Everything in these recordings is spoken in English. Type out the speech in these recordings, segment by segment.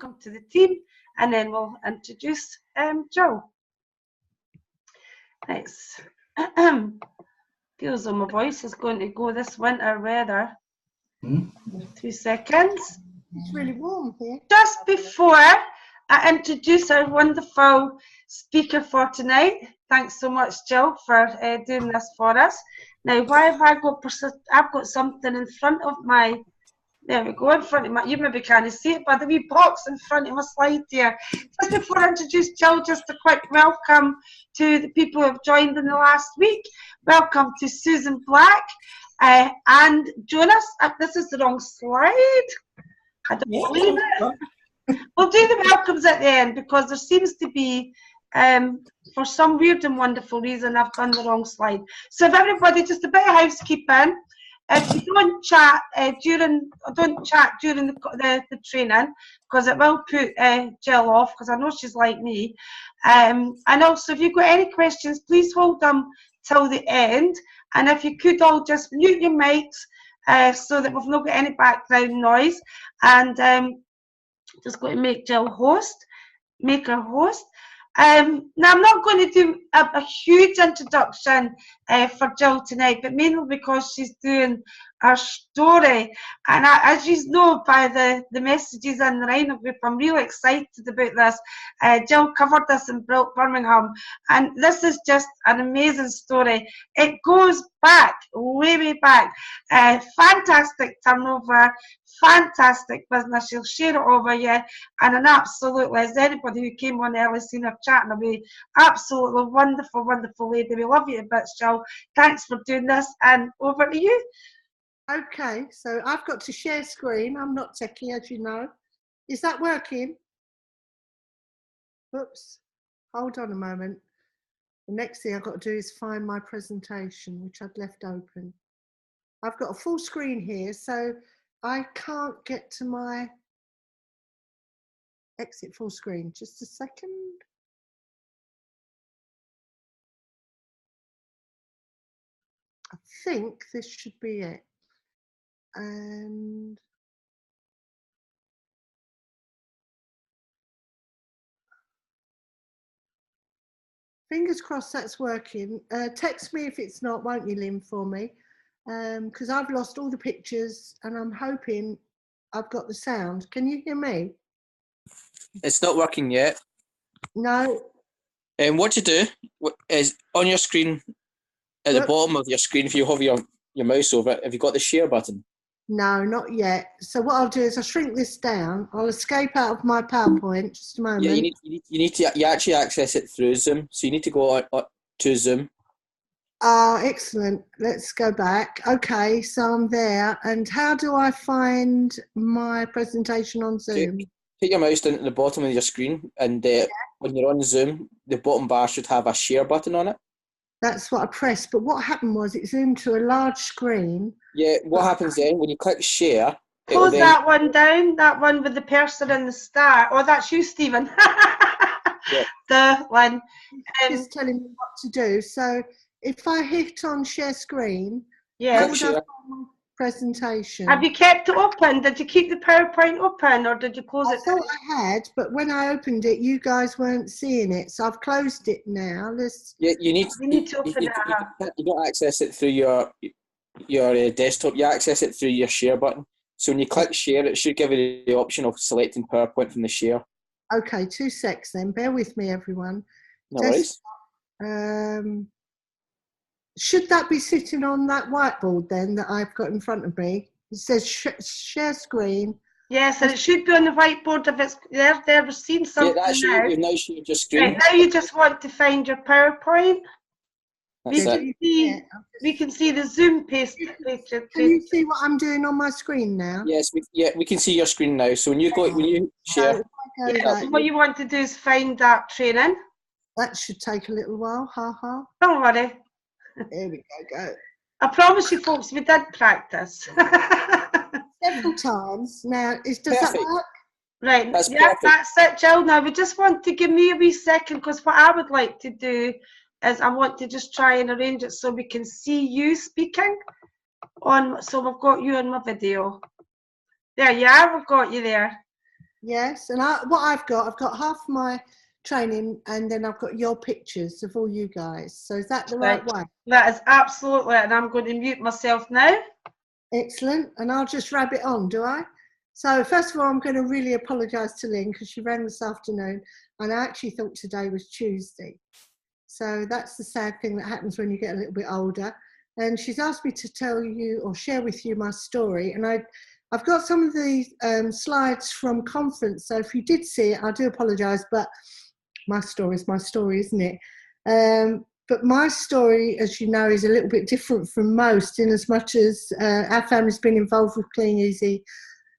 welcome to the team, and then we'll introduce Gill. Thanks. Feels like my voice is going to go this winter weather. 2 seconds. It's really warm here. Just before I introduce our wonderful speaker for tonight, thanks so much, Gill, for doing this for us. Now, why have I got? I've got something in front of my. There we go, in front of my. You maybe can't see it, but the wee box in front of my slide here. Just before I introduce Gill, just a quick welcome to the people who have joined in the last week. Welcome to Susan Black and Jonas. This is the wrong slide. I don't believe it. We'll do the welcomes at the end because there seems to be, for some weird and wonderful reason, I've done the wrong slide. So if everybody, just a bit of housekeeping. If you don't chat during the training, because it will put Gill off, because I know she's like me. And also, if you've got any questions, please hold them till the end. And if you could all just mute your mics so that we've not got any background noise. And just going to make Gill host, make her host. Now, I'm not going to do a huge introduction for Gill tonight, but mainly because she's doing her story. And as you know by the messages in the Rhino group, I'm really excited about this. Gill covered this in Birmingham, and this is just an amazing story. It goes back, way back. Fantastic turnover, fantastic business. She'll share it over you, and an absolutely, as anybody who came on early seen her chatting away, absolutely wonderful lady. We love you a bit, Gill. Thanks for doing this, and over to you. Okay, so I've got to share screen. I'm not techie, as you know. Is that working? Oops. Hold on a moment. The next thing I've got to do is find my presentation, which I'd left open. I've got a full screen here, so I can't get to my exit full screen. Just a second. I think this should be it. And fingers crossed that's working. Text me if it's not, won't you, Lynn, for me? Because I've lost all the pictures and I'm hoping I've got the sound. Can you hear me? It's not working yet. No. And what you do is on your screen, at the bottom of your screen, if you hover your mouse over it, have you got the share button? No, not yet. So what I'll do is I'll shrink this down. I'll escape out of my PowerPoint. Just a moment. Yeah, you actually access it through Zoom. So you need to go to Zoom. Excellent. Let's go back. Okay, so I'm there. And how do I find my presentation on Zoom? Okay. Put your mouse down at the bottom of your screen, and when you're on Zoom, the bottom bar should have a share button on it. That's what I pressed, but what happened was it zoomed to a large screen. Yeah, what happens then, when you click share... Close that one down, that one with the person in the star. Oh, that's you, Stephen. Yeah. The one. It's telling me what to do. So if I hit on share screen, yeah. how would I find my presentation? Have you kept it open? Did you keep the PowerPoint open, or did you close it? I thought I had, but when I opened it, you guys weren't seeing it, so I've closed it now. Yeah, you need to open it. You don't access it through your desktop. You access it through your share button. So when you click share, it should give you the option of selecting PowerPoint from the share. Okay, 2 secs then. Bear with me, everyone. No worries. Should that be sitting on that whiteboard then that I've got in front of me? It says share screen. Yes, and it should be on the whiteboard if it's there. We've seen something now. You've now shared your screen. Right, now you just want to find your PowerPoint. We can see the Zoom page. Can you see what I'm doing on my screen now? Yes, we can see your screen now. So when you share, what you want to do is find that training. That should take a little while. Don't worry. There we go. I promise you, folks, we did practice. Several times. Now, does that work? Right. That's it, Gill. Now, we just want to give me a wee second, because what I would like to do is I want to just try and arrange it so we can see you speaking. So we've got you on my video. There you are. We've got you there. Yes, and what I've got half my training, and then I've got your pictures of all you guys. So is that the right way? That is absolutely, and I'm going to mute myself now. Excellent, and I'll just rub it on, do I? So first of all, I'm going to really apologise to Lynn because she rang this afternoon, and I actually thought today was Tuesday. So that's the sad thing that happens when you get a little bit older. And she's asked me to tell you or share with you my story, and I've got some of the slides from conference, so if you did see it, I do apologise, but my story is my story, isn't it? But my story, as you know, is a little bit different from most, in as much as our family's been involved with Clean Easy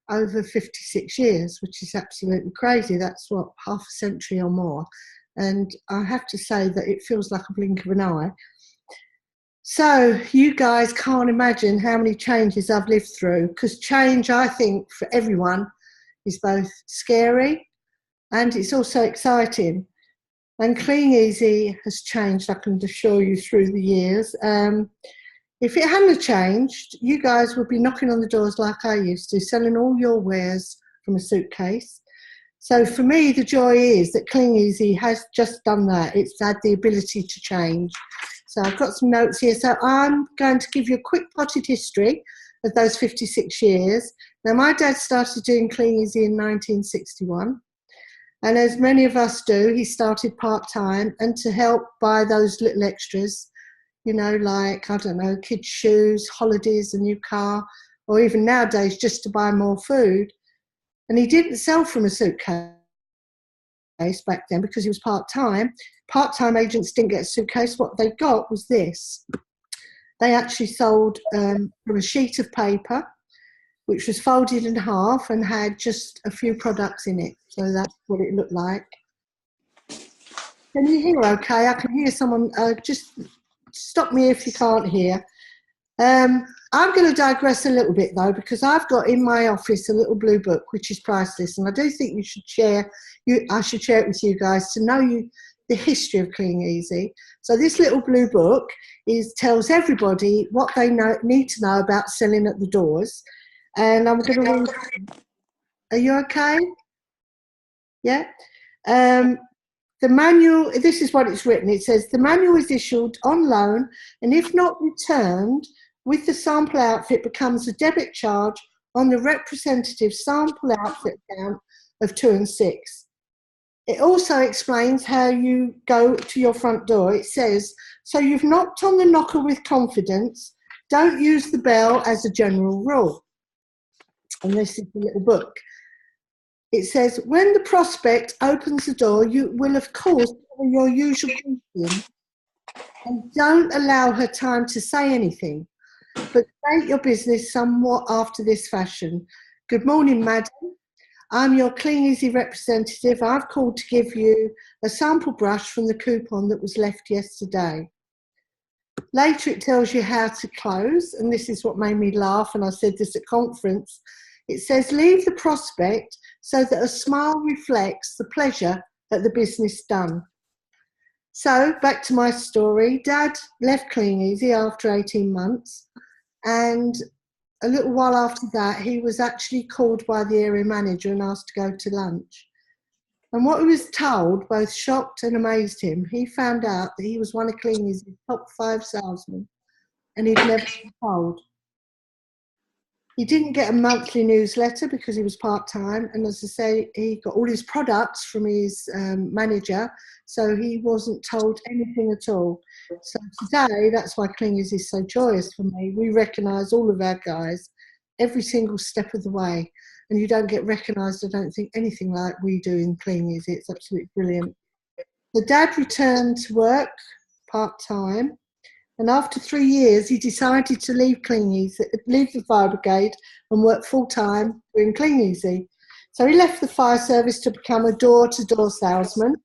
over 56 years, which is absolutely crazy. That's what, half a century or more. And I have to say that it feels like a blink of an eye. So you guys can't imagine how many changes I've lived through, because change, I think, for everyone is both scary and it's also exciting. And Clean Easy has changed, I can assure you, through the years. If it hadn't changed, you guys would be knocking on the doors like I used to, selling all your wares from a suitcase. So for me, the joy is that Clean Easy has just done that. It's had the ability to change. So I've got some notes here. So I'm going to give you a quick potted history of those 56 years. Now, my dad started doing Clean Easy in 1961. And as many of us do, he started part-time, and to help buy those little extras, you know, like, I don't know, kids' shoes, holidays, a new car, or even nowadays just to buy more food. And he didn't sell from a suitcase back then because he was part-time. Part-time agents didn't get a suitcase. What they got was this. They actually sold from a sheet of paper, which was folded in half and had just a few products in it. So that's what it looked like. Can you hear okay? I can hear someone. Just stop me if you can't hear. I'm going to digress a little bit though, because I've got in my office a little blue book which is priceless, and I do think you should share. I should share it with you guys to know the history of Clean Easy. So this little blue book tells everybody what they need to know about selling at the doors, and I'm going to read. Are you okay? Yeah. The manual, this is what it's written. It says, the manual is issued on loan, and if not returned with the sample outfit, becomes a debit charge on the representative sample outfit account of 2 and 6. It also explains how you go to your front door. It says, so you've knocked on the knocker with confidence. Don't use the bell as a general rule. And this is the little book. It says, when the prospect opens the door, you will, of course, cover your usual greeting and don't allow her time to say anything, but state your business somewhat after this fashion. Good morning, madam. I'm your Clean Easy representative. I've called to give you a sample brush from the coupon that was left yesterday. Later, it tells you how to close, and this is what made me laugh, and I said this at conference. It says, leave the prospect so that a smile reflects the pleasure at the business done. So back to my story. Dad left Clean Easy after 18 months, and a little while after that, he was actually called by the area manager and asked to go to lunch. And what he was told both shocked and amazed him. He found out that he was one of Clean Easy's top 5 salesmen, and he'd never been told. He didn't get a monthly newsletter because he was part-time, and as I say, he got all his products from his manager, so he wasn't told anything at all. So today, that's why Clean Easy is so joyous for me. We recognise all of our guys every single step of the way, and you don't get recognised, I don't think, anything like we do in Clean Easy. It's absolutely brilliant. The dad returned to work part-time, and after 3 years, he decided to leave Clean Easy, leave the fire brigade and work full-time doing Clean Easy. So he left the fire service to become a door-to-door salesman.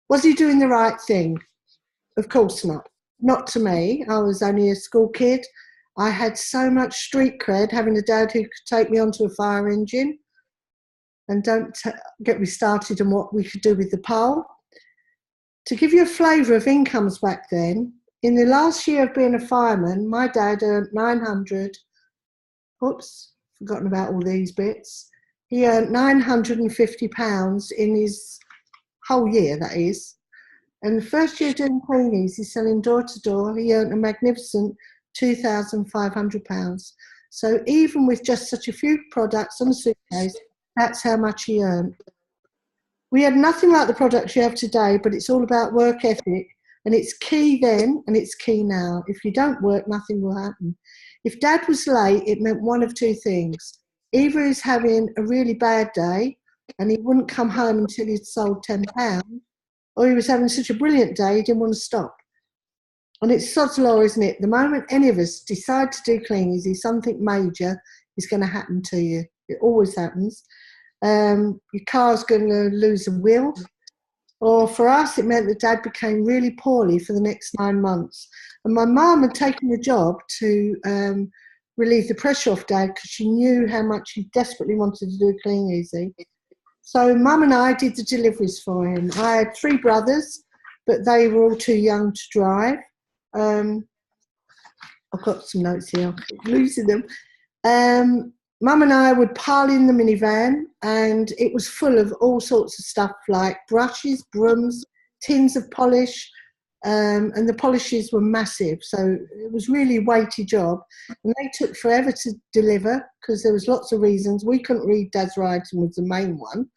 Was he doing the right thing? Of course not. Not to me. I was only a school kid. I had so much street cred having a dad who could take me onto a fire engine. And don't get me started on what we could do with the pole. To give you a flavour of incomes back then, in the last year of being a fireman, my dad earned 900, oops, forgotten about all these bits. He earned £950 in his whole year, that is. And the first year doing Clean Easy, selling door to door, he earned a magnificent £2,500. So even with just such a few products on a suitcase, that's how much he earned. We had nothing like the products you have today, but it's all about work ethic. And it's key then, and it's key now. If you don't work, nothing will happen. If Dad was late, it meant one of two things. Either he's having a really bad day, and he wouldn't come home until he'd sold £10, or he was having such a brilliant day, he didn't want to stop. And it's sod's law, isn't it? The moment any of us decide to do Clean Easy, something major is going to happen to you. It always happens. Your car's going to lose a wheel. Or for us, it meant that Dad became really poorly for the next 9 months. And my mum had taken the job to relieve the pressure off Dad because she knew how much he desperately wanted to do Clean Easy. So Mum and I did the deliveries for him. I had 3 brothers, but they were all too young to drive. I've got some notes here, I'll keep losing them. Mum and I would pile in the minivan, and it was full of all sorts of stuff like brushes, brooms, tins of polish, and the polishes were massive. So it was really a weighty job. And they took forever to deliver because there was lots of reasons. We couldn't read Dad's writing was the main one.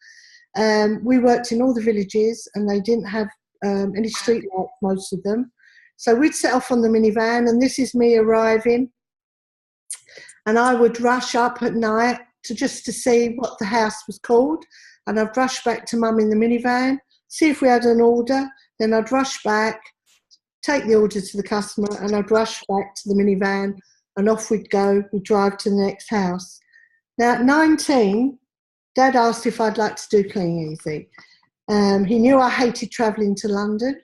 We worked in all the villages, and they didn't have any street lights, most of them. So we'd set off on the minivan, and this is me arriving. And I would rush up at night to see what the house was called. And I'd rush back to Mum in the minivan, see if we had an order. Then I'd rush back, take the order to the customer, and I'd rush back to the minivan, and off we'd go. We'd drive to the next house. Now, at 19, Dad asked if I'd like to do Clean Easy. He knew I hated travelling to London.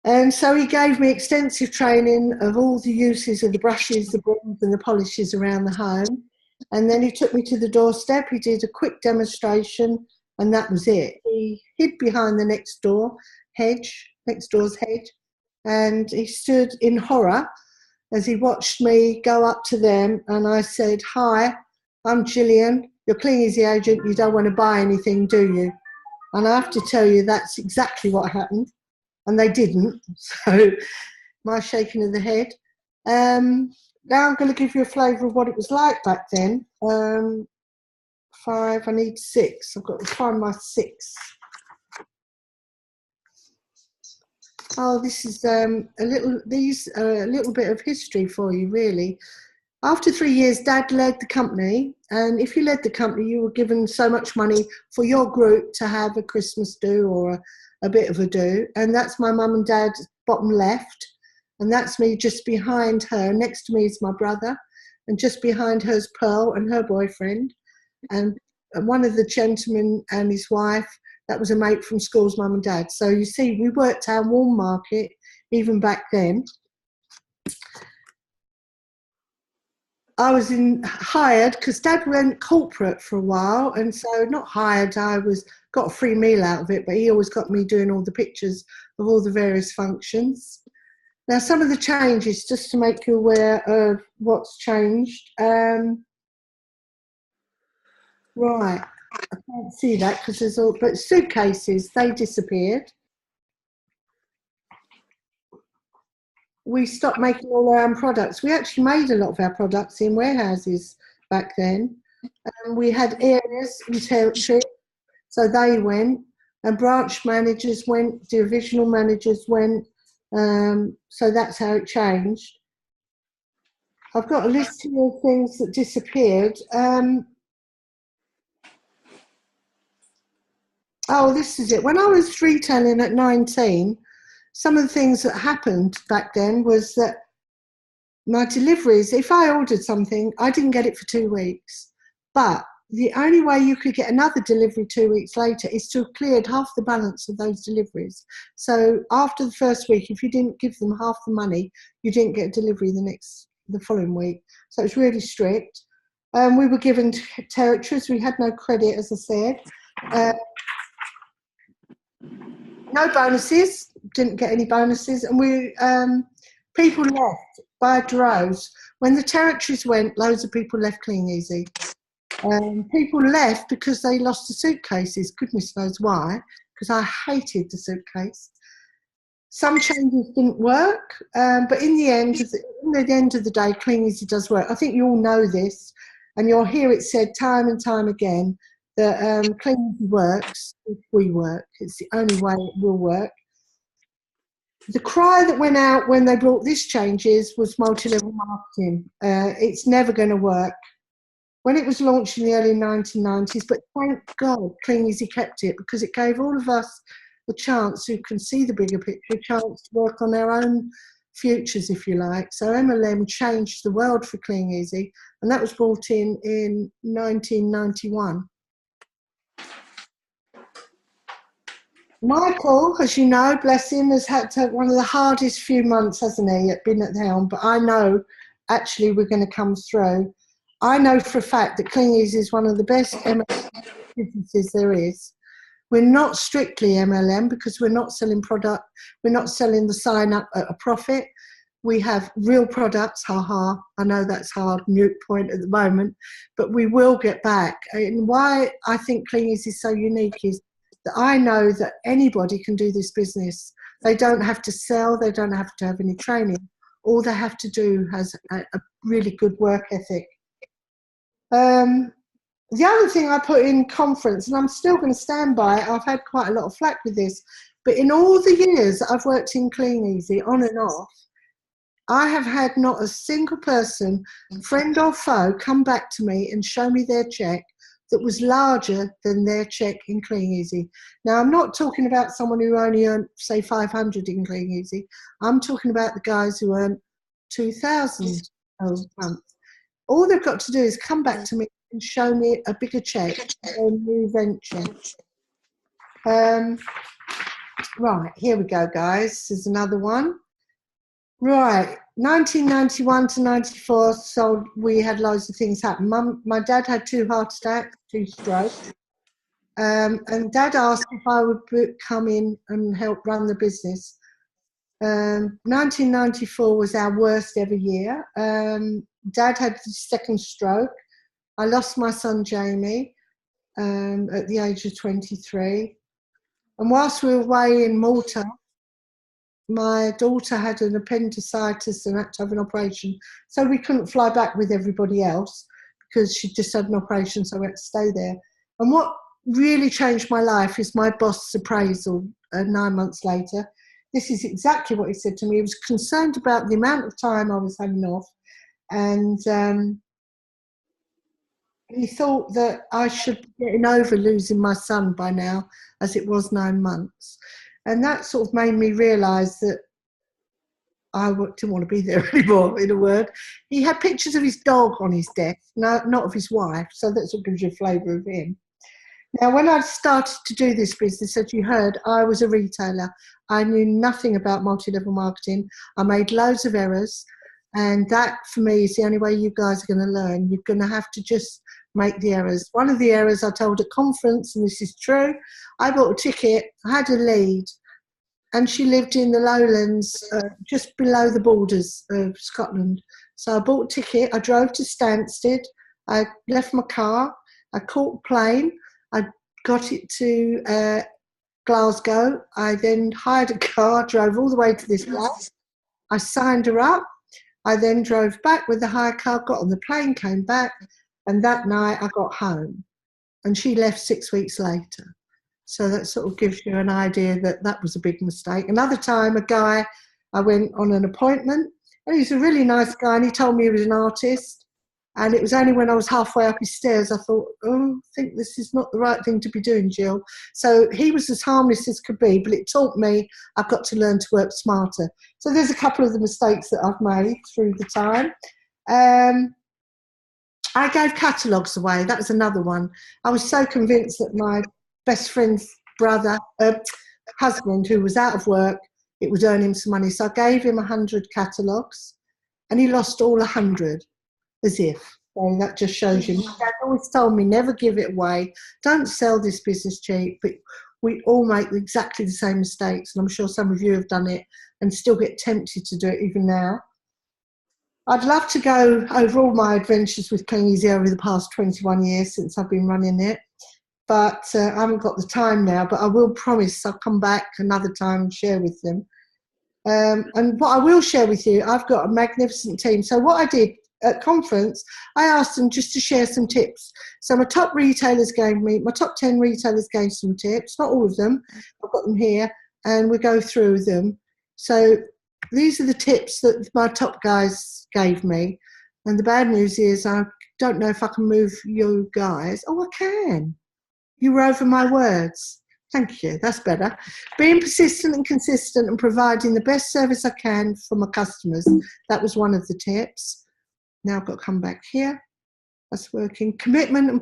And so he gave me extensive training of all the uses of the brushes, the brooms and the polishes around the home. And then he took me to the doorstep. He did a quick demonstration, and that was it. He hid behind the next door's hedge, and he stood in horror as he watched me go up to them. And I said, "Hi, I'm Gillian, your Clean Easy agent. You don't want to buy anything, do you?" And I have to tell you, that's exactly what happened. And they didn't, so my shaking of the head. Now I'm going to give you a flavour of what it was like back then. 5, I need 6. I've got to find my 6. Oh, this is a little bit of history for you, really. After 3 years, Dad led the company, and if you led the company, you were given so much money for your group to have a Christmas do or a bit of a do, and that's my mum and dad bottom left, and that's me just behind her. Next to me is my brother, and just behind her is Pearl and her boyfriend, and one of the gentlemen and his wife, that was a mate from school's mum and dad. So you see, we worked our warm market even back then. I was hired because Dad went corporate for a while, and so not hired, got a free meal out of it, but he always got me doing all the pictures of all the various functions. Now, some of the changes, just to make you aware of what's changed. Right, I can't see that because there's all, but suitcases, they disappeared. We stopped making all our own products. We actually made a lot of our products in warehouses back then. We had areas in territory, so they went, and branch managers went, divisional managers went, so that's how it changed. I've got a list here of things that disappeared. Oh, this is it. When I was retailing at 19, some of the things that happened back then was that my deliveries, if I ordered something, I didn't get it for 2 weeks. But the only way you could get another delivery 2 weeks later is to have cleared half the balance of those deliveries. So after the first week, if you didn't give them half the money, you didn't get a delivery the following week. So it was really strict. We were given territories. We had no credit, as I said. No bonuses, didn't get any bonuses, and people left by droves. When the territories went, loads of people left Clean Easy. People left because they lost the suitcases. Goodness knows why, because I hated the suitcase. Some changes didn't work, but in the end of the day, Clean Easy does work. I think you all know this, and you'll hear it said time and time again that Clean Easy works if we work. It's the only way it will work. The cry that went out when they brought this changes was multi-level marketing. It's never going to work. When it was launched in the early 1990s, but thank God Clean Easy kept it, because it gave all of us the chance who can see the bigger picture, a chance to work on our own futures, if you like. So MLM changed the world for Clean Easy, and that was brought in 1991. Michael, as you know, bless him, has had to have one of the hardest few months, hasn't he, been at the helm, but I know actually we're going to come through. I know for a fact that Clean Easy is one of the best MLM businesses there is. We're not strictly MLM because we're not selling product. We're not selling the sign up at a profit. We have real products, haha. I know that's hard, mute point at the moment, but we will get back. And why I think Clean Easy is so unique is that I know that anybody can do this business. They don't have to sell. They don't have to have any training. All they have to do has a really good work ethic. The other thing I put in conference, and I'm still going to stand by it, I've had quite a lot of flack with this, but in all the years that I've worked in Clean Easy, on and off, I have had not a single person, friend or foe, come back to me and show me their cheque that was larger than their cheque in Clean Easy. Now, I'm not talking about someone who only earned, say, 500 in Clean Easy. I'm talking about the guys who earn 2,000 a month. All they've got to do is come back to me and show me a bigger cheque for a new venture. Right, here we go, guys. There's another one. Right, 1991 to 94, so we had loads of things happen. My dad had 2 heart attacks, 2 strokes. And Dad asked if I would come in and help run the business. 1994 was our worst ever year. Dad had the 2nd stroke. I lost my son Jamie at the age of 23. And whilst we were away in Malta, my daughter had an appendicitis and had to have an operation. So we couldn't fly back with everybody else because she just had an operation, so we had to stay there. And what really changed my life is my boss's appraisal 9 months later. This is exactly what he said to me. He was concerned about the amount of time I was having off, and he thought that I should be getting over losing my son by now, as it was 9 months. And that sort of made me realise that I didn't want to be there anymore, in a word. He had pictures of his dog on his desk, not of his wife, so that's what gives you a flavour of him. Now, when I started to do this business, as you heard, I was a retailer. I knew nothing about multi-level marketing. I made loads of errors, and that, for me, is the only way you guys are going to learn. You're going to have to just make the errors. One of the errors I told at conference, and this is true, I bought a ticket, I had a lead, and she lived in the lowlands, just below the borders of Scotland. So I bought a ticket, I drove to Stansted, I left my car, I caught a plane, I got it to Glasgow, I then hired a car, drove all the way to this place, I signed her up, I then drove back with the hire car, got on the plane, came back, and that night I got home. And she left 6 weeks later. So that sort of gives you an idea that that was a big mistake. Another time, a guy, I went on an appointment, and he's a really nice guy, and he told me he was an artist. And it was only when I was halfway up his stairs, I thought, oh, I think this is not the right thing to be doing, Jill. So he was as harmless as could be, but it taught me I've got to learn to work smarter. So there's a couple of the mistakes that I've made through the time. I gave catalogues away. That was another one. I was so convinced that my best friend's husband, who was out of work, it would earn him some money. So I gave him 100 catalogues, and he lost all 100, as if. So that just shows you. My dad always told me, never give it away. Don't sell this business cheap. But we all make exactly the same mistakes, and I'm sure some of you have done it and still get tempted to do it even now. I'd love to go over all my adventures with Clean Easy over the past 21 years since I've been running it, but I haven't got the time now, but I will promise I'll come back another time and share with them. And what I will share with you, I've got a magnificent team. So what I did at conference, I asked them just to share some tips. So my top 10 retailers gave some tips, not all of them, I've got them here, and we go through them. So these are the tips that my top guys gave me. And the bad news is I don't know if I can move you guys. Oh, I can. You were over my words. Thank you, that's better. Being persistent and consistent and providing the best service I can for my customers. That was one of the tips. Now I've got to come back here. That's working. Commitment and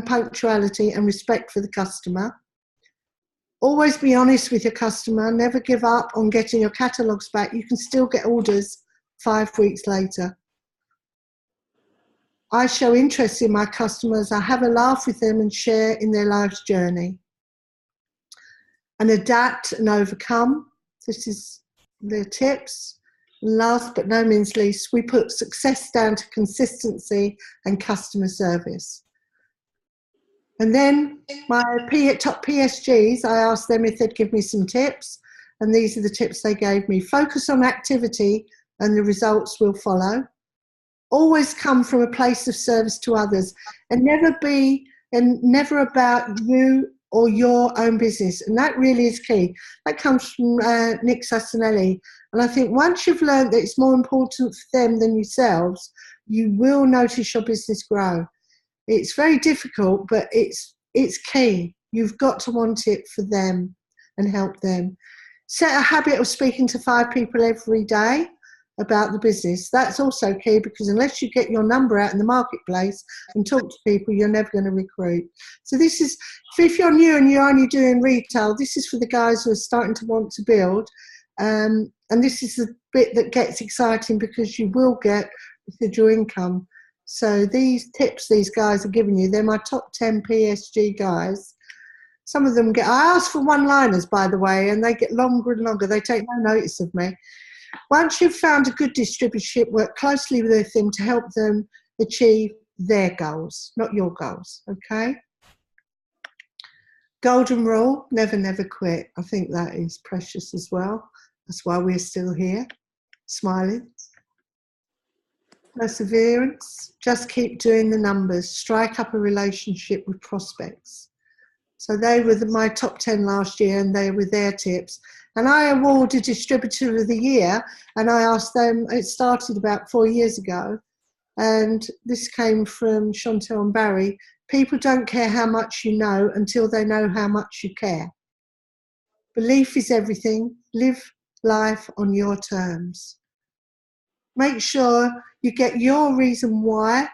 punctuality and respect for the customer. Always be honest with your customer. Never give up on getting your catalogues back. You can still get orders 5 weeks later. I show interest in my customers. I have a laugh with them and share in their life's journey. And adapt and overcome. This is the tips. Last but no means least, we put success down to consistency and customer service. And then my top PSGs, I asked them if they'd give me some tips, and these are the tips they gave me. Focus on activity and the results will follow. Always come from a place of service to others, and never about you or your own business. And that really is key. That comes from Nicholson. And I think once you've learned that it's more important for them than yourselves, you will notice your business grow. It's very difficult, but it's key. You've got to want it for them and help them. Set a habit of speaking to 5 people every day about the business. That's also key, because unless you get your number out in the marketplace and talk to people, you're never going to recruit. So this is, if you're new and you're only doing retail, this is for the guys who are starting to want to build. And this is the bit that gets exciting, because you will get residual income. So these tips these guys are giving you, they're my top 10 PSG guys. Some of them I ask for one-liners, by the way, and they get longer and longer. They take no notice of me. Once you've found a good distributorship, work closely with them to help them achieve their goals, not your goals, okay? Golden rule, never, never quit. I think that is precious as well. That's why we're still here, smiling. Perseverance, just keep doing the numbers. Strike up a relationship with prospects. So they were my top 10 last year, and they were their tips. And I awarded Distributor of the Year, and I asked them, it started about 4 years ago, and this came from Chantel and Barry. People don't care how much you know until they know how much you care. Belief is everything. Live life on your terms. Make sure you get your reason why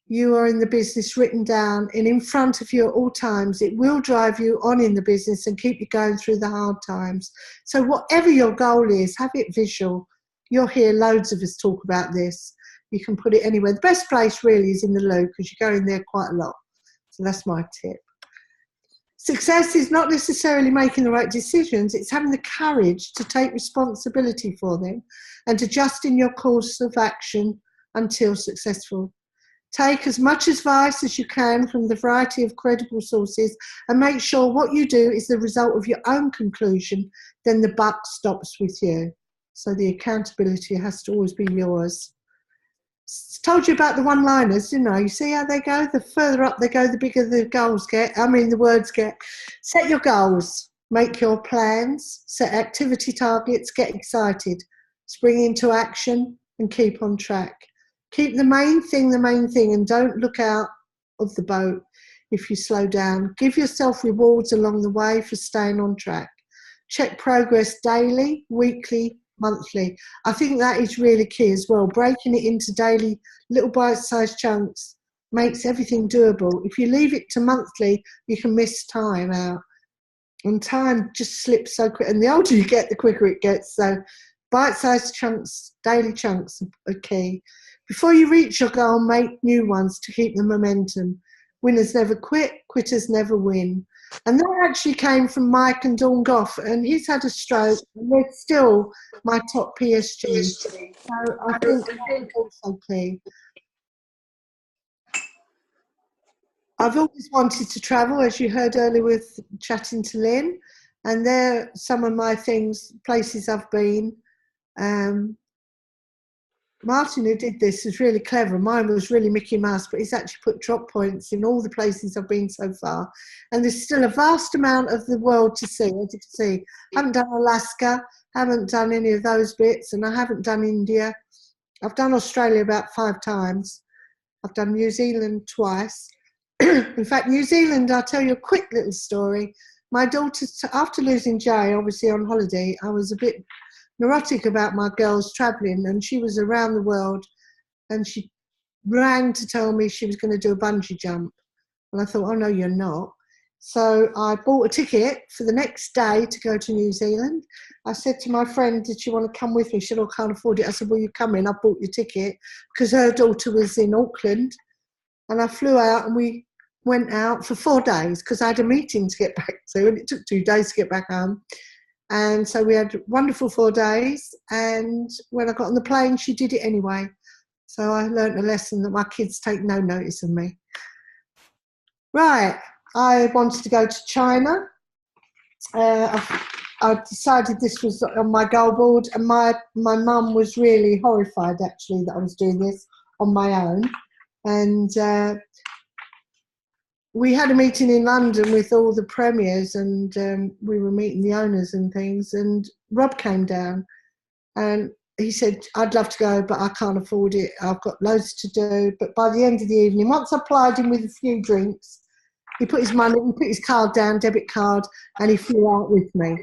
you are in the business written down and in front of you at all times. It will drive you on in the business and keep you going through the hard times. So whatever your goal is, have it visual. You'll hear loads of us talk about this. You can put it anywhere. The best place really is in the loo, because you go in there quite a lot. So that's my tip. Success is not necessarily making the right decisions. It's having the courage to take responsibility for them and adjusting your course of action until successful. Take as much advice as you can from the variety of credible sources, and make sure what you do is the result of your own conclusion. Then the buck stops with you. So the accountability has to always be yours. Told you about the one-liners, you see how they go? The further up they go, the bigger the words get. Set your goals, make your plans, set activity targets, get excited, spring into action, and keep on track. Keep the main thing, and don't look out of the boat if you slow down. Give yourself rewards along the way for staying on track. Check progress daily, weekly, monthly. I think that is really key as well. Breaking it into daily, little bite-sized chunks makes everything doable. If you leave it to monthly, you can miss time out. And time just slips so quick. And the older you get, the quicker it gets. So bite-sized chunks, daily chunks are key. Before you reach your goal, make new ones to keep the momentum. winners never quit, quitters never win. And that actually came from Mike and Dawn Goff, and he's had a stroke, and they're still my top PSG. So I think that's also key. I've always wanted to travel, as you heard earlier with chatting to Lynn, and they're some of my things, places I've been. Martin, who did this, is really clever. Mine was really Mickey Mouse, but he's actually put drop points in all the places I've been so far. And there's still a vast amount of the world to see, as you can see. I haven't done Alaska, haven't done any of those bits, and I haven't done India. I've done Australia about 5 times. I've done New Zealand twice. In fact, New Zealand, I'll tell you a quick little story. My daughter, after losing Jay, obviously on holiday, I was a bit neurotic about my girls travelling, and she was around the world, and she rang to tell me she was going to do a bungee jump. And I thought, oh no, you're not. So I bought a ticket for the next day to go to New Zealand. I said to my friend, did you want to come with me? She said, oh, I can't afford it. I said, well, you come in. I bought your ticket because her daughter was in Auckland. And I flew out, and we went out for 4 days because I had a meeting to get back to, and it took 2 days to get back home. And so we had wonderful 4 days. And when I got on the plane, she did it anyway. So I learned a lesson that my kids take no notice of me. Right, I wanted to go to China. I decided this was on my goal board, and my mum was really horrified actually that I was doing this on my own. And we had a meeting in London with all the premiers, and we were meeting the owners and things, and Rob came down and he said, I'd love to go, but I can't afford it. I've got loads to do. But by the end of the evening, once I plied him with a few drinks, he put his card down, debit card, and he flew out with me.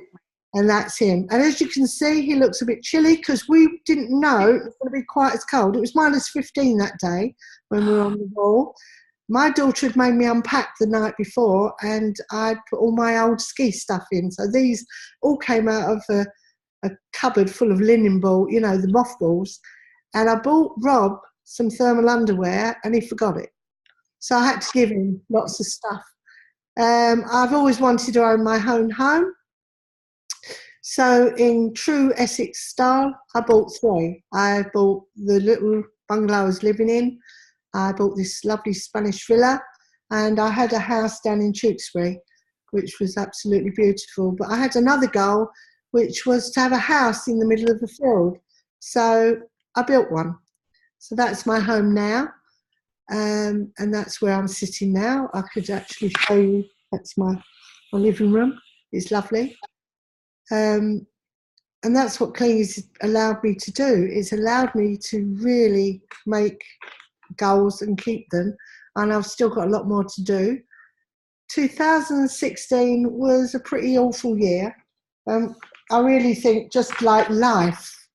And that's him. And as you can see, he looks a bit chilly because we didn't know it was going to be quite as cold. It was -15 that day when we were on the wall. My daughter had made me unpack the night before, and I'd put all my old ski stuff in. So these all came out of a cupboard full of linen ball, you know, the mothballs. And I bought Rob some thermal underwear, and he forgot it. So I had to give him lots of stuff. I've always wanted to own my own home. So in true Essex style, I bought 3. I bought the little bungalow I was living in. I bought this lovely Spanish villa, and I had a house down in Tewkesbury, which was absolutely beautiful. But I had another goal, which was to have a house in the middle of the field. So I built one. So that's my home now. And that's where I'm sitting now. I could actually show you, that's my living room. It's lovely. And that's what cleaning has allowed me to do. It's allowed me to really make goals and keep them. And I've still got a lot more to do. 2016 was a pretty awful year. I really think, just like life,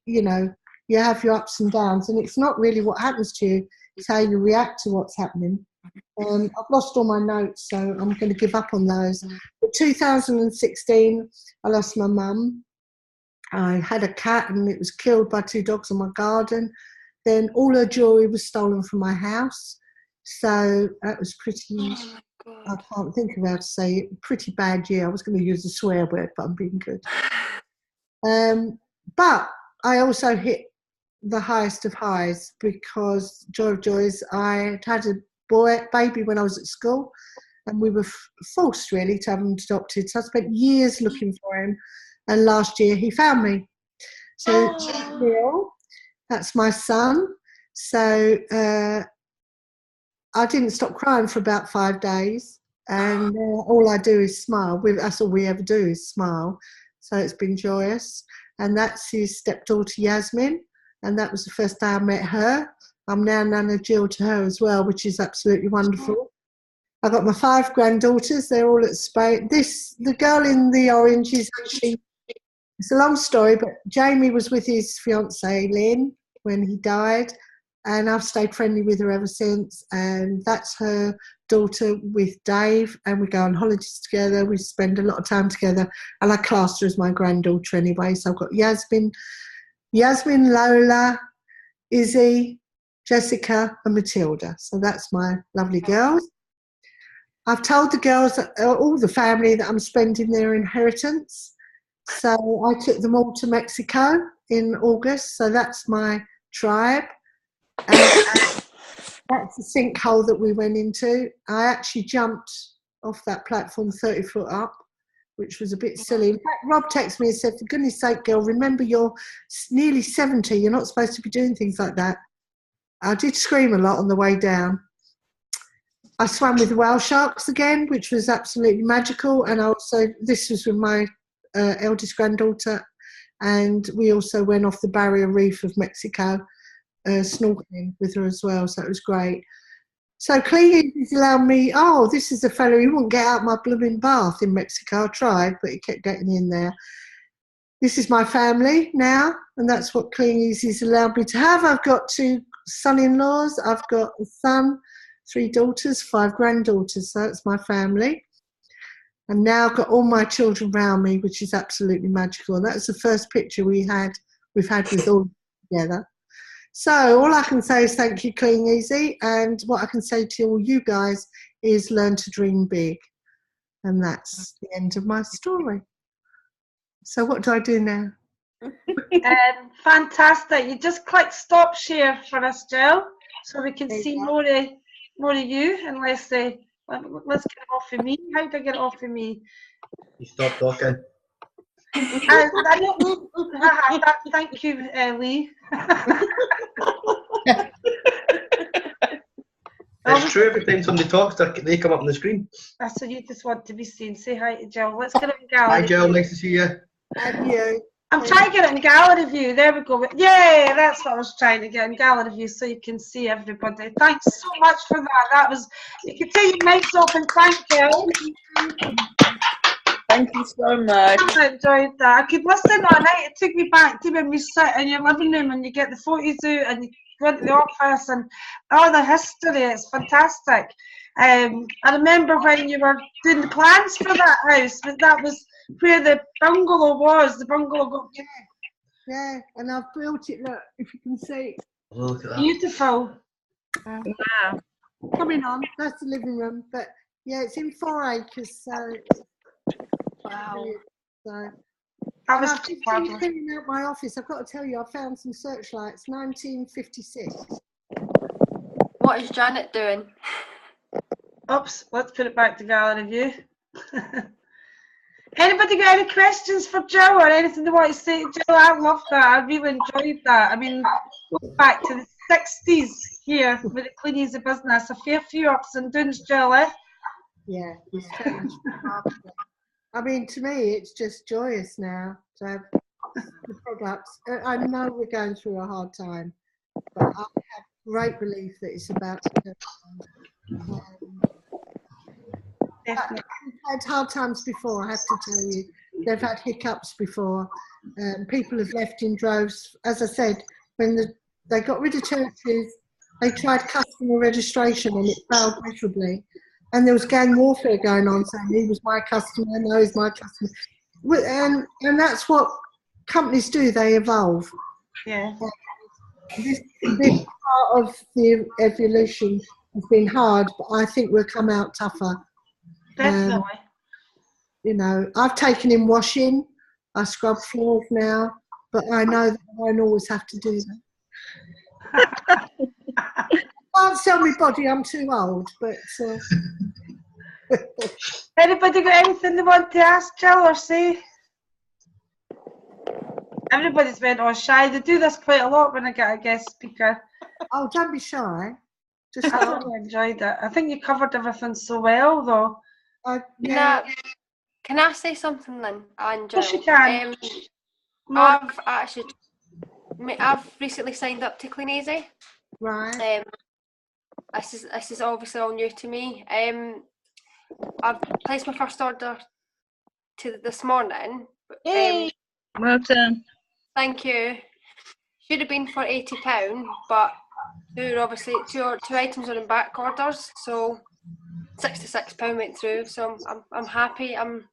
you know, you have your ups and downs, and it's not really what happens to you, it's how you react to what's happening. I've lost all my notes, so I'm going to give up on those. But 2016, I lost my mum. I had a cat, and it was killed by 2 dogs in my garden. Then all her jewellery was stolen from my house. So that was pretty, I can't think of how to say it, pretty bad year. I was going to use a swear word, but I'm being good. But I also hit the highest of highs, because joy of joys, I had a baby when I was at school, and we were forced really to have him adopted. So I spent years looking for him, and last year he found me. So Gill, that's my son. So I didn't stop crying for about 5 days, and all I do is smile. That's all we ever do is smile. So it's been joyous. And that's his stepdaughter Yasmin, and that was the first day I met her. I'm now Nana Gill to her as well, which is absolutely wonderful. I've got my 5 granddaughters. They're all at Spain. The girl in the orange is actually, it's a long story, but Jamie was with his fiancée Lynn when he died, and I've stayed friendly with her ever since. And that's her daughter with Dave, and we go on holidays together. We spend a lot of time together, and I class her as my granddaughter anyway. So I've got Yasmin, Lola, Izzy, Jessica and Matilda. So that's my lovely girls. I've told the girls, all the family, that I'm spending their inheritance. So I took them all to Mexico in August. So that's my tribe. And that's the sinkhole that we went into. I actually jumped off that platform 30 foot up, which was a bit silly. In fact, Rob texted me and said, for goodness sake, girl, remember you're nearly 70. You're not supposed to be doing things like that. I did scream a lot on the way down. I swam with whale sharks again, which was absolutely magical. And also, this was with my eldest granddaughter. And we also went off the barrier reef of Mexico, snorkeling with her as well. So it was great. So Clean Easy's allowed me, this is a fellow who wouldn't get out my blooming bath in Mexico. I tried, but he kept getting in there. This is my family now, and that's what Clean Easy's allowed me to have. I've got 2 son-in-laws, I've got a son, 3 daughters, 5 granddaughters, so that's my family. And now I've got all my children around me, which is absolutely magical. And that's the first picture we've had with all together. So all I can say is thank you, Clean Easy. And what I can say to all you guys is learn to dream big. And that's the end of my story. So what do I do now? Fantastic. You just click stop share for us, Jill, so we can see more of you. And let's get it off of me. How do I get it off of me? You stop talking. Thank you, Lee. It's true, every time somebody talks, they come up on the screen. So you just want to be seen. Say hi to Jill. Let's get it in gallery. Hi, Jill. Nice to see you. And you. I'm trying to get it in gallery view. There we go. Yay! That's what I was trying to get in gallery view, so you can see everybody. Thanks so much for that. That was. You can take your mics off and thank you. Thank you so much. I enjoyed that. I could listen all night. It took me back to when we sit in your living room and you get the photos out and you go into the office and all the history. It's fantastic. I remember when you were doing the plans for that house, but that was where the bungalow was. The bungalow got Yeah, and I've built it. Look, if you can see. Look at that. Beautiful. Wow. Coming on. That's the living room, but yeah, it's in 4 acres. So. Wow. So. That was I've just been cleaning out my office. I've got to tell you, I found some searchlights, 1956. What is Janet doing? Oops, let's put it back to gallery view. Anybody got any questions for Jill or anything they want to say? Jill, I love that. I really enjoyed that. I mean, going back to the 60s here with the Clean Easy business, a fair few ups and downs, Jill, eh? Yeah, it's changed. I mean, to me, it's just joyous now to have the products. I know we're going through a hard time, but I have great relief that it's about to turn. Definitely. I've had hard times before, I have to tell you. They've had hiccups before. People have left in droves. As I said, when they got rid of churches, they tried customer registration and it failed miserably. And there was gang warfare going on, saying he was my customer, no, he's my customer. And that's what companies do, they evolve. Yeah. This part of the evolution has been hard, but I think we'll come out tougher. Definitely. You know, I've taken in washing, I scrub floors now, but I know that I won't always have to do that. Can't sell me body, I'm too old, but Anybody got anything they want to ask Jill or say? Everybody's been all shy. They do this quite a lot when I get a guest speaker. oh, don't be shy. Just I really enjoyed it. I think you covered everything so well, though. yeah. Can I say something then? Of course you can. I've recently signed up to Clean Easy. Right. This is obviously all new to me. I've placed my first order this morning. Well done. Thank you. Should have been for £80, but two items are in back orders, so £66 went through. So I'm happy. I'm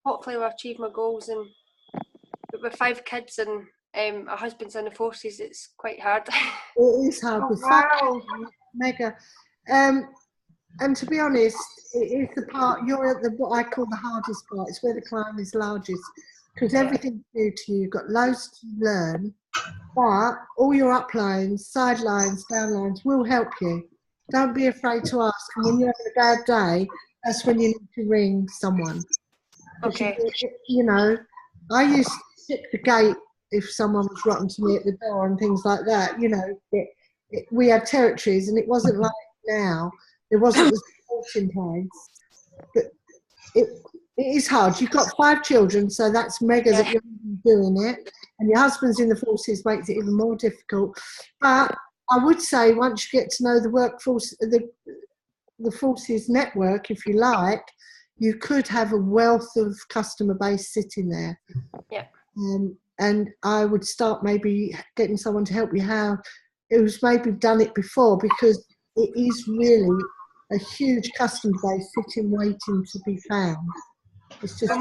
hopefully will achieve my goals, and with 5 kids and my husband's in the forces, it's quite hard. It is hard. Oh, With wow. mega. And to be honest, it is the part, you're at what I call the hardest part. It's where the climb is largest, because everything's new to you. You've got loads to learn, but all your uplines, sidelines, downlines will help you. Don't be afraid to ask. And when you're having a bad day, that's when you need to ring someone. Okay. You know, I used to stick the gate if someone was rotten to me at the door and things like that. You know, we had territories, and it wasn't like now. There wasn't the support in place. But it is hard. You've got 5 children, so that's mega that you're doing it. And your husband's in the forces makes it even more difficult. But I would say once you get to know the workforce, the forces network, if you like, you could have a wealth of customer base sitting there. Yeah. And I would start maybe getting someone to help you how who's maybe done it before, because it is really a huge customer base sitting waiting to be found. It's just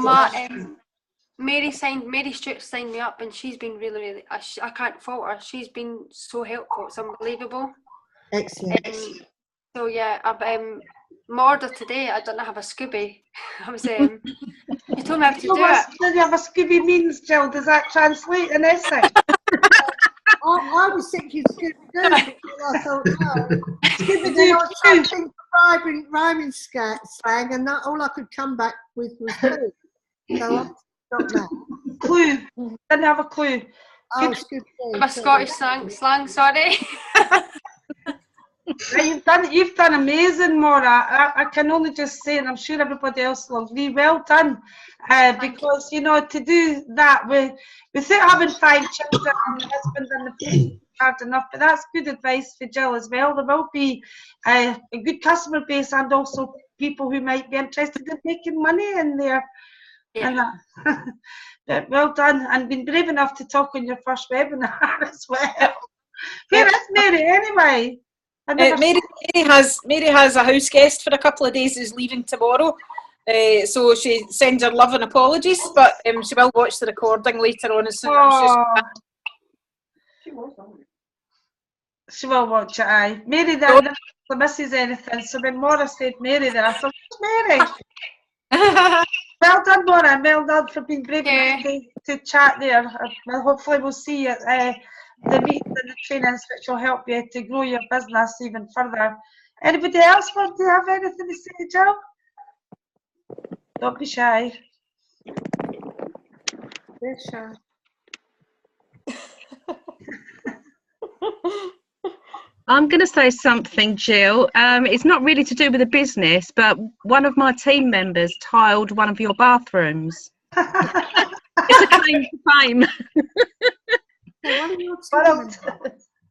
Mary Stewart signed me up, and she's been really I can't fault her. She's been so helpful. It's unbelievable. excellent. So yeah, my order today, I don't have a Scooby. I was you told me how to do it. Does you have a Scooby means, Jill? Does that translate in Essex? I was thinking Scooby-Doo, but I thought, no. Scooby-Doo, I was trying to think of rhyming slang, and that, all I could come back with was clue. So I stopped that. Clue. Didn't have a clue. Oh, Scooby-Doo. My Scottish slang, sorry. You've done amazing, Maura. I can only just say, and I'm sure everybody else will agree, well done. Because, you know, to do that without having 5 children and the husband and the family, hard enough. But that's good advice for Jill as well. There will be a good customer base and also people who might be interested in making money in there. Yeah. And well done, and been brave enough to talk on your first webinar as well. Where is Mary anyway? Mary has a house guest for a couple of days who's leaving tomorrow. So she sends her love and apologies, but she will watch the recording later on as soon as she will watch it, aye. Mary, that misses anything, so when Maura said Mary there, I thought, Mary. Well done, Maura, and well done for being brave enough to chat there. Well, hopefully we'll see you at the meetings and the trainings, which will help you to grow your business even further. Anybody else want to have anything to say, Jill? Don't be shy. They're shy. I'm going to say something, Jill. It's not really to do with the business, but one of my team members tiled one of your bathrooms. It's a claim to fame.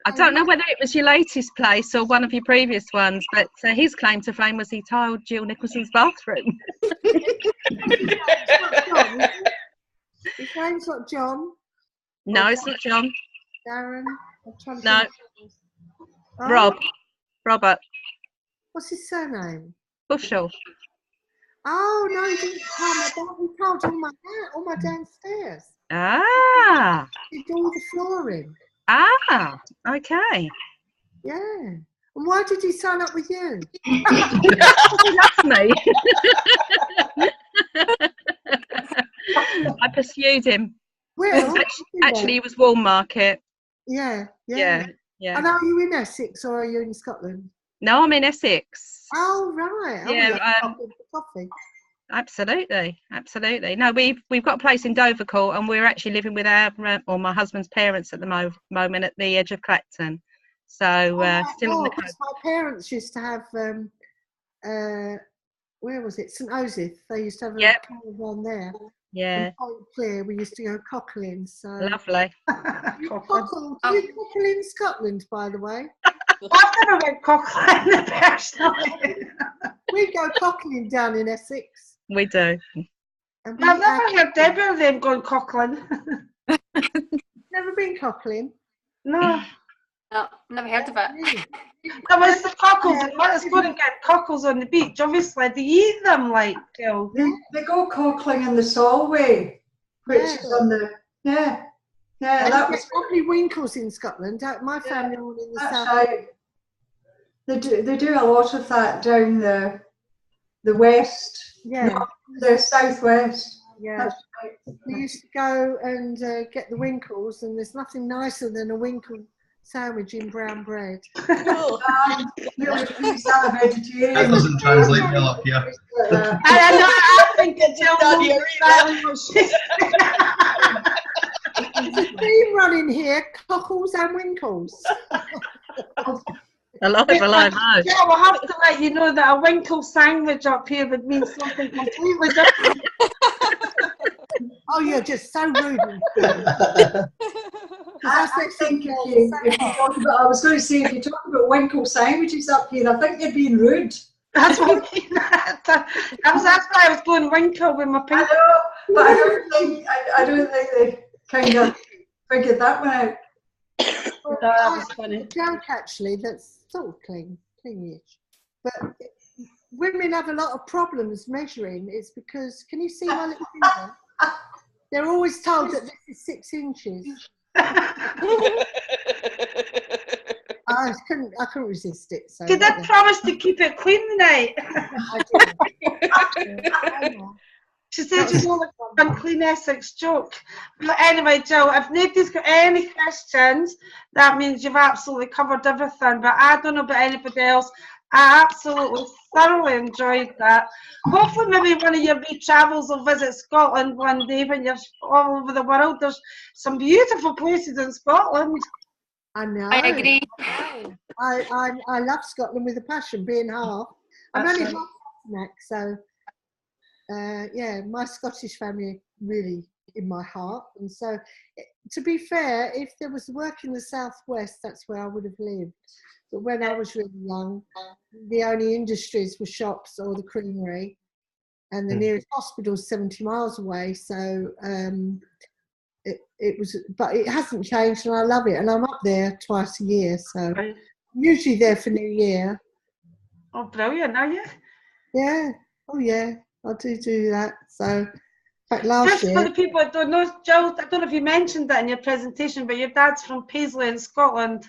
I don't know whether it was your latest place or one of your previous ones, but his claim to fame was he tiled Gill Nicholson's bathroom. His name's not John? No, it's not John. Darren? No. Robert. What's his surname? Bushell. Oh, no, he didn't tile he tiled all my downstairs. Ah. He did all the flooring. Ah, okay. Yeah. And why did he sign up with you? He loves me. I pursued him. Well, actually, he was Woolmarket. Yeah. And are you in Essex or are you in Scotland? No, I'm in Essex. Oh, right. Yeah. Coffee. Absolutely. No, we've got a place in Dovercourt, and we're actually living with my husband's parents at the moment at the edge of Clacton. So still on the coast. My parents used to have where was it? St. Joseph. They used to have a caravan there. Yeah. Clear. We used to go cockling. So lovely. Do you cockle in Scotland, by the way? I've never went cockling personally. We go cockling down in Essex. We do. I've never heard Debbie or them going cockling. Never been cockling? No. No, never heard of it. That was the cockles. Let's go and get cockles on the beach. Obviously, they eat them like Gill. They go cockling in the Solway, which is on the Yeah, And that you was get lovely winkles in Scotland. My family all in the that's south. right. They do a lot of that down the west, Yeah, the southwest. yeah. That's right. We used to go and get the winkles, and there's nothing nicer than a winkle sandwich in brown bread. Really pleased I'm a That vegetarian. doesn't translate well up here. I know, I think that Jill knows exactly what she's There's a theme running here: cockles and winkles. Alive, alive, alive. Yeah, we'll have to let you know that a winkle sandwich up here would mean something completely different. Oh, you're just so rude. I think if you talk about, I was going to say, if you talk about winkle sandwiches up here, I think you're being rude. That's what I mean. That's why I was going winkle with my I pink. know, but I don't think they kind of figured that one out. Oh, that was funny. A joke actually that's sort of cleanish. But women have a lot of problems measuring. It's because, can you see my little finger? They're always told that this is 6 inches. I couldn't resist it. So Did I promise to keep it clean tonight? I know. She said she's only got one clean Essex joke. But anyway, Jill, if nobody's got any questions, that means you've absolutely covered everything. But I don't know about anybody else. I absolutely thoroughly enjoyed that. Hopefully maybe one of your wee travels will visit Scotland one day when you're all over the world. There's some beautiful places in Scotland. I know. I agree. I love Scotland with a passion, being half. I'm That's only right. half neck, so yeah, my Scottish family are really in my heart. And so, to be fair, if there was work in the southwest, that's where I would have lived. But when I was really young, the only industries were shops or the creamery, and the nearest hospital is 70 miles away. So it was, but it hasn't changed, and I love it. And I'm up there twice a year, so I'm usually there for New Year. Oh, brilliant, are you? Yeah. Oh, yeah. I do that. So, in fact, last Just for year. the people that don't know, Jill, I don't know if you mentioned that in your presentation, but your dad's from Paisley in Scotland.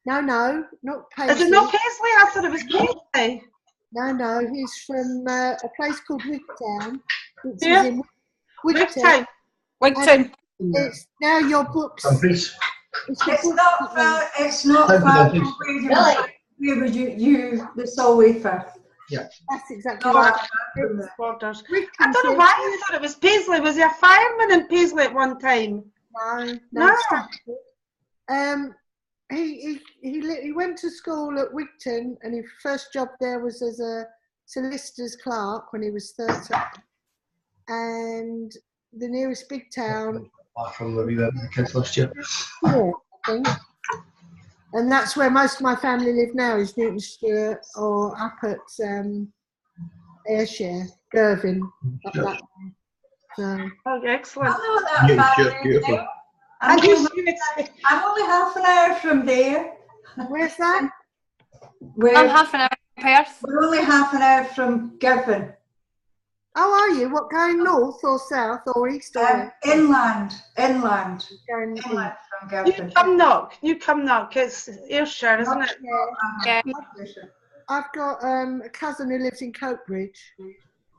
No, not Paisley. Is it not Paisley? I thought it was Paisley. No, he's from a place called Wigtown. Which Yeah. is in Wigtown. Wigton. It's now your books. Dumfries. It's not far from where would you the Solway Firth. Yeah. That's exactly No, right. Borders. Wigton, I don't know why I thought it was Paisley. Was he a fireman in Paisley at one time? No. He went to school at Wigton, and his first job there was as a solicitor's clerk when he was 13. And the nearest big town, Apart from the wee bit of the kids last year. I think. And that's where most of my family live now, is Newton Stewart or up at Ayrshire, Girvan, up that way. So, Oh, excellent. I know that Newton family Stewart, beautiful. name. I knew she would say. I'm only half an hour from there. where's that? I'm half an hour in Perth. We're only half an hour from Girvan. How are you? What, going north or south or east or west? Inland Going east. from You come knock. It's Ayrshire, isn't it? Yeah. Yeah. I've got a cousin who lives in Coatbridge.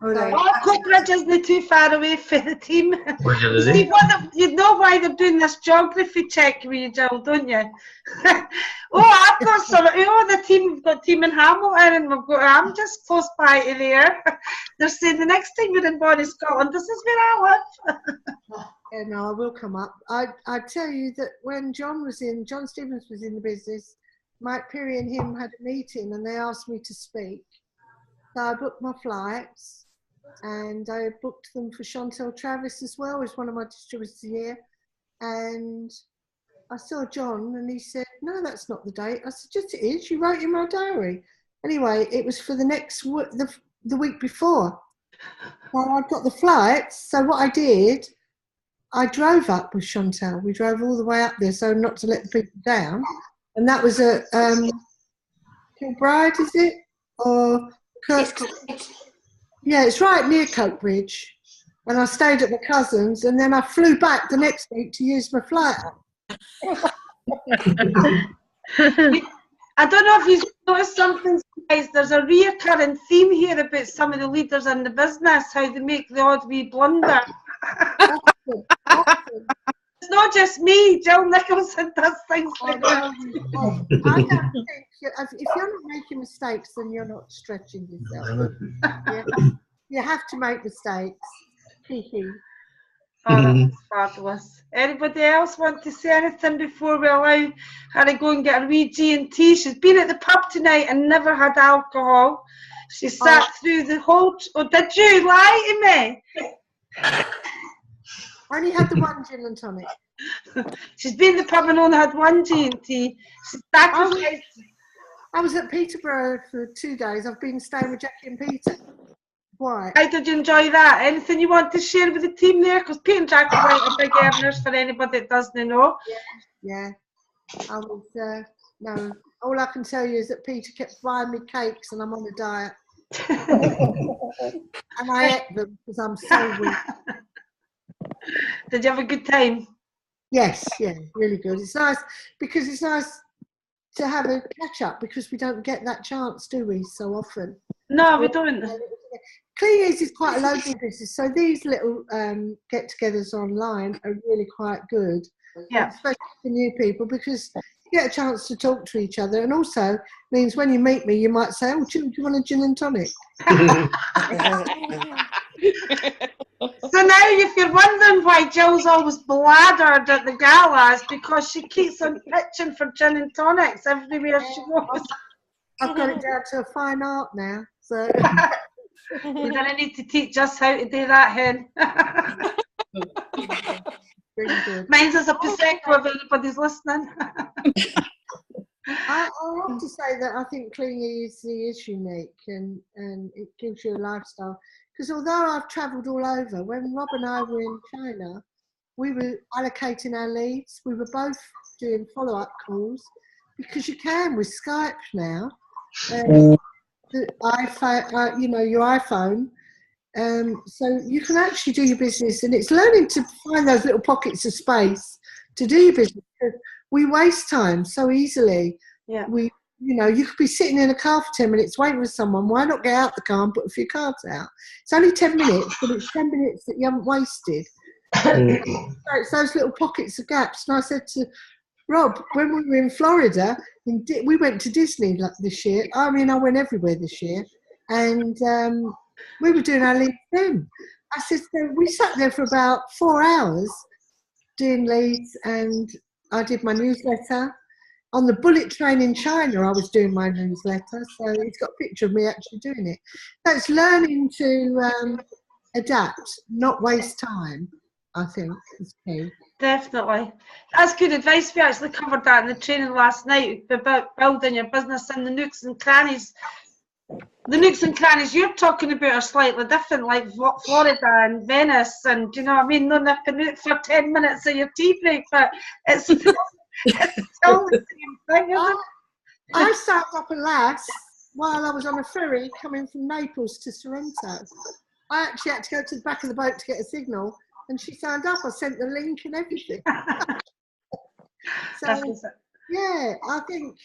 Oh, Coatbridge isn't too far away for the team. Where's your See, you know why they're doing this geography check with you, Jill, don't you? I've got some. The team, we've got team in Hamilton, and I'm just close by to there. They're saying the next time we're in Bonnie, Scotland, this is where I live. Yeah, no, I will come up. I tell you that when John Stevens was in the business, Mike Peary and him had a meeting, and they asked me to speak. So I booked my flights, and I booked them for Chantel Travis as well, as one of my distributors here. And I saw John, and he said, "No, that's not the date." I said, "Yes, it is. You wrote in my diary." Anyway, it was for the next the week before. So I got the flights. So what I did, I drove up with Chantel. We drove all the way up there, so not to let the people down. And that was at Kilbride, is it? Or Kirk? Yeah, it's right near Coatbridge. and I stayed at my cousin's, and then I flew back the next week to use my flat. I don't know if you've noticed something, guys. There's a recurring theme here about some of the leaders in the business, how they make the odd wee blunder. It's not just me. Jill Nicholson does things like that. I don't think if you're not making mistakes, then you're not stretching yourself. You have to make mistakes. Oh, that's fabulous. Anybody else want to say anything before we allow her to go and get a wee G&T? She's been at the pub tonight and never had alcohol. She sat through the whole... Oh, did you lie to me? I only had the one gin and tonic. She's been at the pub and only had one G&T. She sacrificed... I was at Peterborough for 2 days. I've been staying with Jackie and Peter. Why? How did you enjoy that? Anything you want to share with the team there? Because Pete and Jackie are big earners for anybody that doesn't know. Yeah. I was, no, all I can tell you is that Peter kept buying me cakes and I'm on a diet. And I ate them because I'm so weak. Did you have a good time? Yes, yeah, really good. It's nice because it's nice to have a catch up because we don't get that chance, do we, so often? No, we don't. Clean Easy is quite a local business, so these little get-togethers online are really quite good, especially for new people, because you get a chance to talk to each other, and also means when you meet me, you might say, "Oh, do you want a gin and tonic?" So now, if you're wondering why Jill's always bladdered at the galas, because she keeps on pitching for gin and tonics everywhere she goes. I've got it down to a fine art now, so. You're going to need to teach us how to do that, Hen. Really good. Mine's as a Prosecco if anybody's listening. I have to say that I think Clean Easy is unique and it gives you a lifestyle. Because although I've travelled all over, when Rob and I were in China, we were allocating our leads. We were both doing follow-up calls because you can with Skype now. The iPhone, your iPhone. So you can actually do your business, and it's learning to find those little pockets of space to do your business. We waste time so easily. Yeah. You could be sitting in a car for 10 minutes waiting for someone. Why not get out the car and put a few cards out? It's only 10 minutes, but it's 10 minutes that you haven't wasted. So it's those little pockets of gaps. And I said to Rob, when we were in Florida, we went to Disney this year. I mean, I went everywhere this year. And we were doing our leads then. I said, so we sat there for about 4 hours doing leads, and I did my newsletter. On the bullet train in China, I was doing my newsletter. So it's got a picture of me actually doing it. So it's learning to adapt, not waste time, I think, is key. Definitely. That's good advice. We actually covered that in the training last night about building your business in the nooks and crannies. The nooks and crannies you're talking about are slightly different, like Florida and Venice, and do you know what I mean? No nipping out for 10 minutes of your tea break, but it's still the same thing, isn't it? I sat up a lass while I was on a ferry coming from Naples to Sorrento. I actually had to go to the back of the boat to get a signal, and she signed up. I sent the link and everything. So, yeah, I think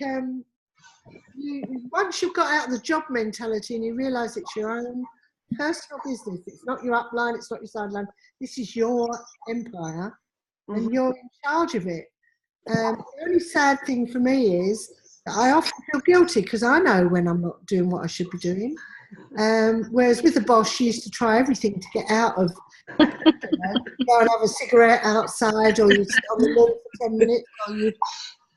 once you've got out of the job mentality and you realise it's your own personal business, it's not your upline, it's not your sideline, this is your empire, and you're in charge of it. The only sad thing for me is that I often feel guilty because I know when I'm not doing what I should be doing. Whereas with the boss, she used to try everything to get out of, go and have a cigarette outside, or you sit on the lawn for 10 minutes, or you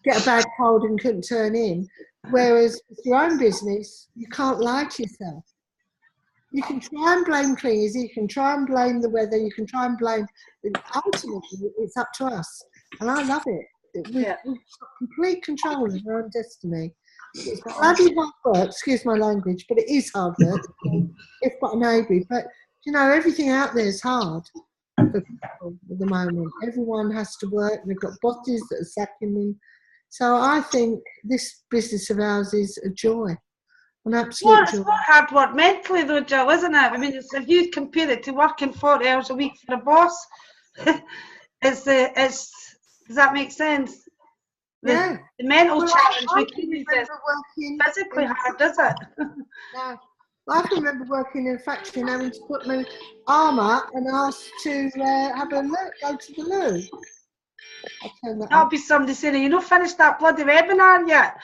get a bad cold and couldn't turn in. Whereas with your own business, you can't lie to yourself. You can try and blame Clean Easy, you can try and blame the weather, you can try and blame, ultimately it's up to us. And I love it. We've got complete control of our own destiny. It's bloody hard work, excuse my language, but it is hard work, if but maybe. But, everything out there is hard for people at the moment. Everyone has to work. They've got bosses that are sacking them. So I think this business of ours is a joy. An Well, absolute it's joy. not hard work mentally though, Jill, isn't it? I mean, if you compare it to working 40 hours a week for a boss, it's does that make sense? Yeah. The mental Well, challenge I we can can use is remember working physically in, hard, is it? no, I can remember working in a factory and having to put my arm up and asked to have a look, go to the loo. I'll turn that That'll on. be somebody saying, you not finished that bloody webinar yet.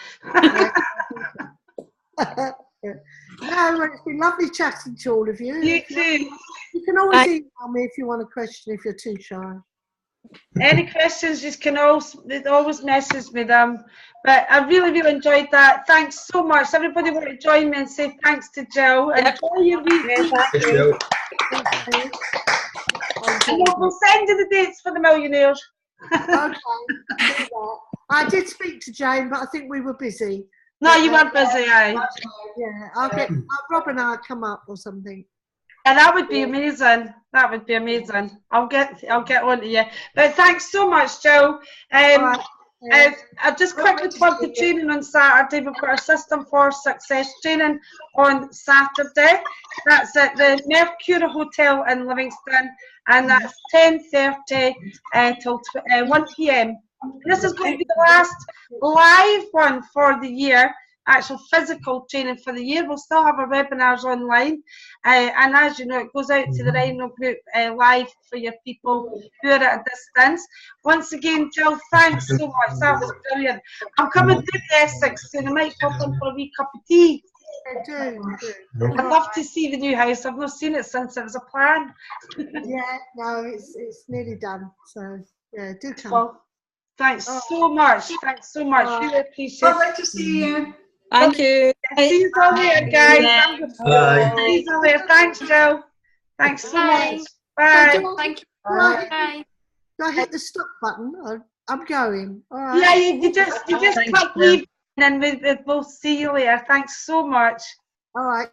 Yeah. No, well, it's been lovely chatting to all of you. You too. You can always email me if you want a question if you're too shy. Any questions, you can always message me them. But I really, really enjoyed that. Thanks so much. Everybody want to join me and say thanks to Jill. Yep. Enjoy your week. Thanks, Jill. And we'll send you the dates for the millionaires. Okay. I did speak to Jane, but I think we were busy. No, you weren't busy, aye. Yeah, I'll get Rob and I'll come up or something. Yeah, that would be amazing. That would be amazing. I'll get on to you. But thanks so much, Jill. Right. I'll just quickly plug the training on Saturday. We've got our System for Success training on Saturday. That's at the Mercure Hotel in Livingston, and that's 10:30 till 1 p.m. This is going to be the last live one for the year, actual physical training for the year. We'll still have our webinars online, and as you know, it goes out to the Rhino group live for your people who are at a distance. Once again, Jill, thanks so much. That was brilliant. I'm coming through the Essex soon. I might pop in for a wee cup of tea. Do. I'd love to see the new house. I've not seen it since it was a plan. Yeah, no, it's nearly done. So yeah, do come. Well, thanks so much. Thanks so much. Really appreciate it. Lovely to see you. Thank you. See you all later, guys. Bye. See you all later. Thanks, Jill. Thanks so much. So Bye. Thank you. Bye. Do I hit the stop button? I'm going. All right. Yeah, you just Thank click you. leave, and then we'll see you later. Thanks so much. All right.